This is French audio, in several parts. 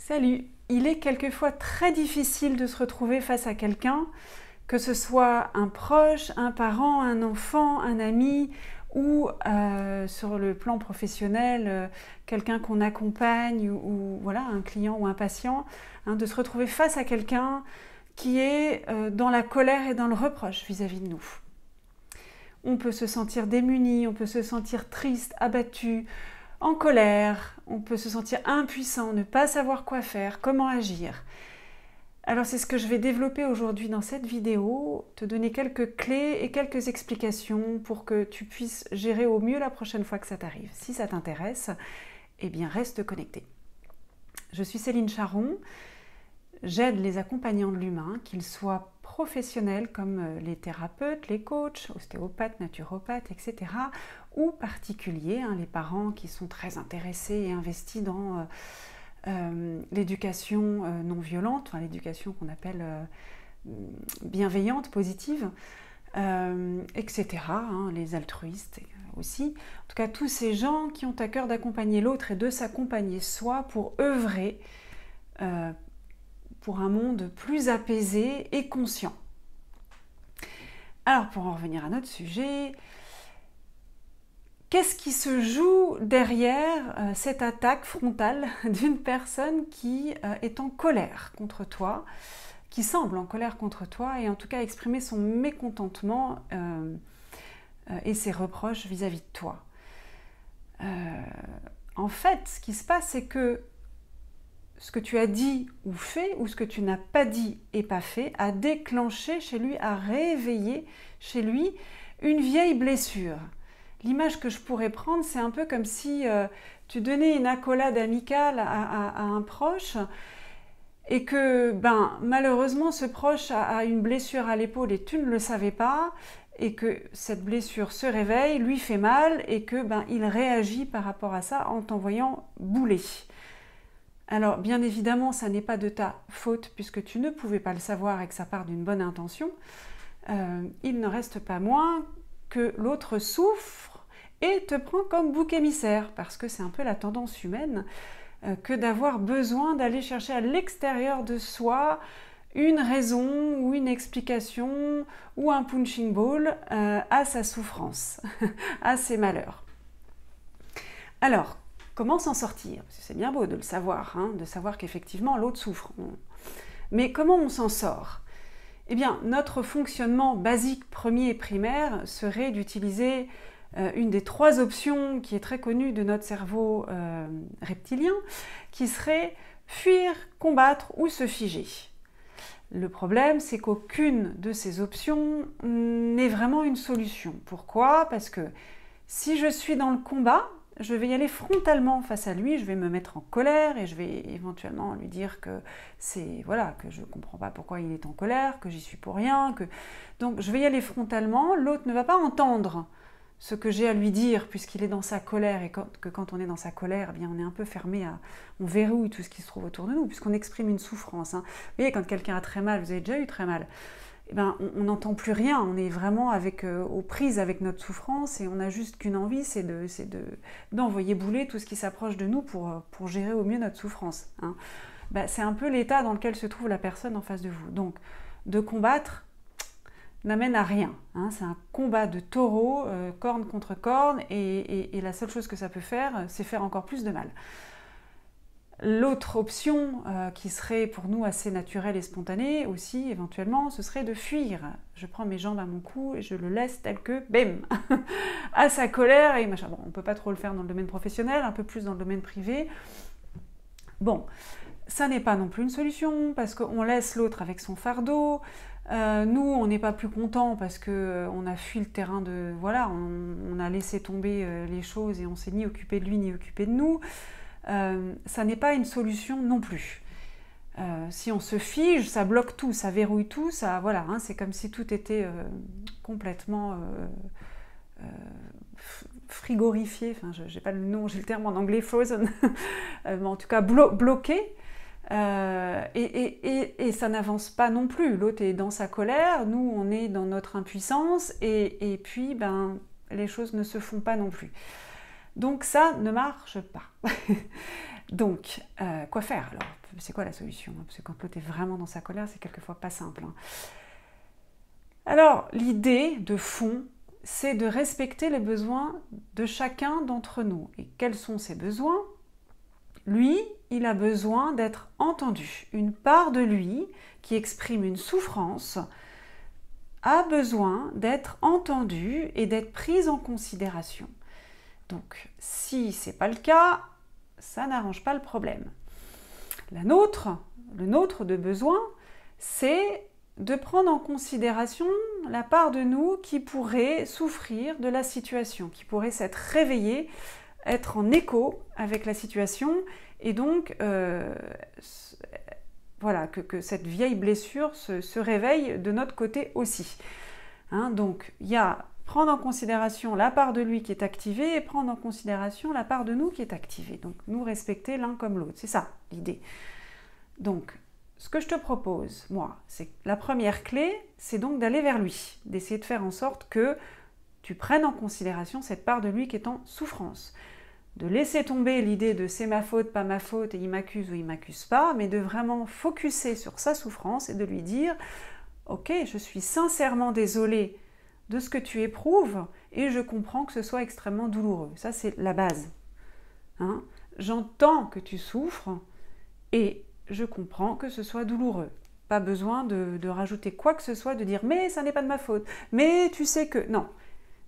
Salut! Il est quelquefois très difficile de se retrouver face à quelqu'un, que ce soit un proche, un parent, un enfant, un ami ou sur le plan professionnel, quelqu'un qu'on accompagne ou voilà, un client ou un patient, hein, de se retrouver face à quelqu'un qui est dans la colère et dans le reproche vis-à-vis de nous. On peut se sentir démuni, on peut se sentir triste, abattu, en colère, on peut se sentir impuissant, ne pas savoir quoi faire, comment agir. Alors c'est ce que je vais développer aujourd'hui dans cette vidéo, te donner quelques clés et quelques explications pour que tu puisses gérer au mieux la prochaine fois que ça t'arrive. Si ça t'intéresse, eh bien reste connecté. Je suis Céline Charon, j'aide les accompagnants de l'humain, qu'ils soient professionnels comme les thérapeutes, les coachs, ostéopathes, naturopathes, etc. ou particuliers, hein, les parents qui sont très intéressés et investis dans l'éducation non violente, enfin, l'éducation qu'on appelle bienveillante, positive, etc. hein, les altruistes aussi. En tout cas, tous ces gens qui ont à cœur d'accompagner l'autre et de s'accompagner soi pour œuvrer pour un monde plus apaisé et conscient. Alors, pour en revenir à notre sujet, qu'est-ce qui se joue derrière cette attaque frontale d'une personne qui est en colère contre toi, qui semble en colère contre toi et en tout cas exprimer son mécontentement et ses reproches vis-à-vis de toi. En fait, ce qui se passe, c'est que ce que tu as dit ou fait, ou ce que tu n'as pas dit et pas fait, a déclenché chez lui, a réveillé chez lui une vieille blessure. L'image que je pourrais prendre, c'est un peu comme si tu donnais une accolade amicale à un proche et que malheureusement ce proche a une blessure à l'épaule et tu ne le savais pas et que cette blessure se réveille, lui fait mal et que il réagit par rapport à ça en t'envoyant bouler. Alors, bien évidemment, ça n'est pas de ta faute puisque tu ne pouvais pas le savoir et que ça part d'une bonne intention. Il ne reste pas moins que l'autre souffre et te prend comme bouc émissaire parce que c'est un peu la tendance humaine que d'avoir besoin d'aller chercher à l'extérieur de soi une raison ou une explication ou un punching ball à sa souffrance, à ses malheurs. Alors, comment s'en sortir? Parce que c'est bien beau de le savoir, hein, de savoir qu'effectivement l'autre souffre. Mais comment on s'en sort? Eh bien, notre fonctionnement basique, premier et primaire, serait d'utiliser une des trois options qui est très connue de notre cerveau reptilien, qui serait fuir, combattre ou se figer. Le problème, c'est qu'aucune de ces options n'est vraiment une solution. Pourquoi? Parce que si je suis dans le combat, je vais y aller frontalement face à lui, je vais me mettre en colère et je vais éventuellement lui dire que que je ne comprends pas pourquoi il est en colère, que j'y suis pour rien, donc je vais y aller frontalement, l'autre ne va pas entendre ce que j'ai à lui dire puisqu'il est dans sa colère et quand on est dans sa colère, eh bien on est un peu fermé on verrouille tout ce qui se trouve autour de nous puisqu'on exprime une souffrance. Hein. Vous voyez, quand quelqu'un a très mal, vous avez déjà eu très mal, eh ben, on n'entend plus rien, on est vraiment aux prises avec notre souffrance et on n'a juste qu'une envie, c'est d'envoyer bouler tout ce qui s'approche de nous pour gérer au mieux notre souffrance. Hein. C'est un peu l'état dans lequel se trouve la personne en face de vous. Donc, de combattre n'amène à rien. Hein. C'est un combat de taureau, corne contre corne, et la seule chose que ça peut faire, c'est faire encore plus de mal. L'autre option qui serait pour nous assez naturelle et spontanée aussi, éventuellement, ce serait de fuir. Je prends mes jambes à mon cou et je le laisse tel que, bam, à sa colère et machin. Bon, on ne peut pas trop le faire dans le domaine professionnel, un peu plus dans le domaine privé. Bon, ça n'est pas non plus une solution parce qu'on laisse l'autre avec son fardeau. Nous, on n'est pas plus content parce qu'on a fui le terrain de... Voilà, on a laissé tomber les choses et on s'est ni occupé de lui ni occupé de nous. Ça n'est pas une solution non plus. Si on se fige, ça bloque tout, ça verrouille tout, ça, voilà, hein, c'est comme si tout était complètement frigorifié, enfin j'ai pas le nom, j'ai le terme en anglais, frozen, mais en tout cas bloqué, et ça n'avance pas non plus. L'autre est dans sa colère, nous on est dans notre impuissance, et puis les choses ne se font pas non plus. Donc ça ne marche pas. Donc, quoi faire alors? C'est quoi la solution? Parce que quand l'autre est vraiment dans sa colère, c'est quelquefois pas simple. Alors, l'idée de fond, c'est de respecter les besoins de chacun d'entre nous. Et quels sont ces besoins? Lui, il a besoin d'être entendu. Une part de lui qui exprime une souffrance a besoin d'être entendue et d'être prise en considération. Donc, si ce n'est pas le cas, ça n'arrange pas le problème. Le nôtre de besoin, c'est de prendre en considération la part de nous qui pourrait souffrir de la situation, qui pourrait s'être réveillée, être en écho avec la situation, et donc voilà, que cette vieille blessure se réveille de notre côté aussi. Donc il y a prendre en considération la part de lui qui est activée et prendre en considération la part de nous qui est activée. Donc nous respecter l'un comme l'autre, c'est ça l'idée. Donc ce que je te propose, moi, c'est la première clé, c'est donc d'aller vers lui, d'essayer de faire en sorte que tu prennes en considération cette part de lui qui est en souffrance. De laisser tomber l'idée de c'est ma faute, pas ma faute, et il m'accuse ou il m'accuse pas, mais de vraiment focuser sur sa souffrance et de lui dire « Ok, je suis sincèrement désolée de ce que tu éprouves et je comprends que ce soit extrêmement douloureux. » Ça, c'est la base. J'entends que tu souffres et je comprends que ce soit douloureux. Pas besoin de rajouter quoi que ce soit, de dire « mais ça n'est pas de ma faute, mais tu sais que… » Non.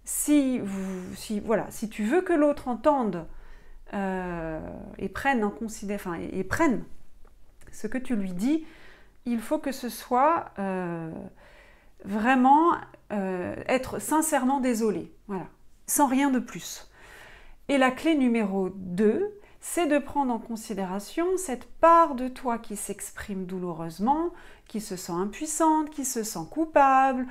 Si tu veux que l'autre entende et prenne en considération, et prenne ce que tu lui dis, il faut que ce soit vraiment être sincèrement désolé, voilà, sans rien de plus. Et la clé numéro 2, c'est de prendre en considération cette part de toi qui s'exprime douloureusement, qui se sent impuissante, qui se sent coupable,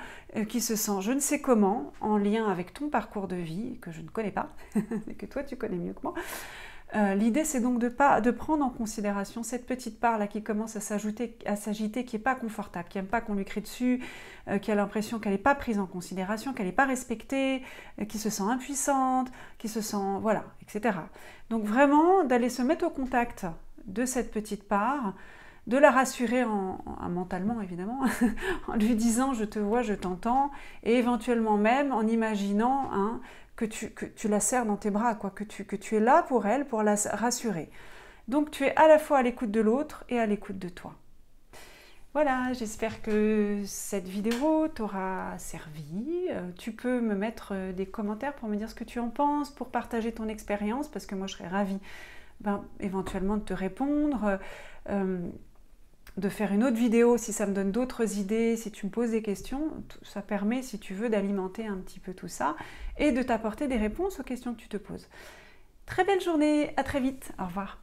qui se sent je ne sais comment, en lien avec ton parcours de vie, que je ne connais pas, et que toi tu connais mieux que moi. L'idée c'est donc de prendre en considération cette petite part-là qui commence à s'agiter, qui n'est pas confortable, qui n'aime pas qu'on lui crie dessus, qui a l'impression qu'elle n'est pas prise en considération, qu'elle n'est pas respectée, qui se sent impuissante, qui se sent… voilà, etc. Donc vraiment d'aller se mettre au contact de cette petite part, de la rassurer mentalement évidemment, en lui disant je te vois, je t'entends, et éventuellement même en imaginant que tu la serres dans tes bras, quoi, que tu es là pour elle, pour la rassurer. Donc tu es à la fois à l'écoute de l'autre et à l'écoute de toi. Voilà, j'espère que cette vidéo t'aura servi. Tu peux me mettre des commentaires pour me dire ce que tu en penses, pour partager ton expérience, parce que moi je serais ravie éventuellement de te répondre, de faire une autre vidéo si ça me donne d'autres idées, si tu me poses des questions. Ça permet, si tu veux, d'alimenter un petit peu tout ça et de t'apporter des réponses aux questions que tu te poses. Très belle journée, à très vite, au revoir.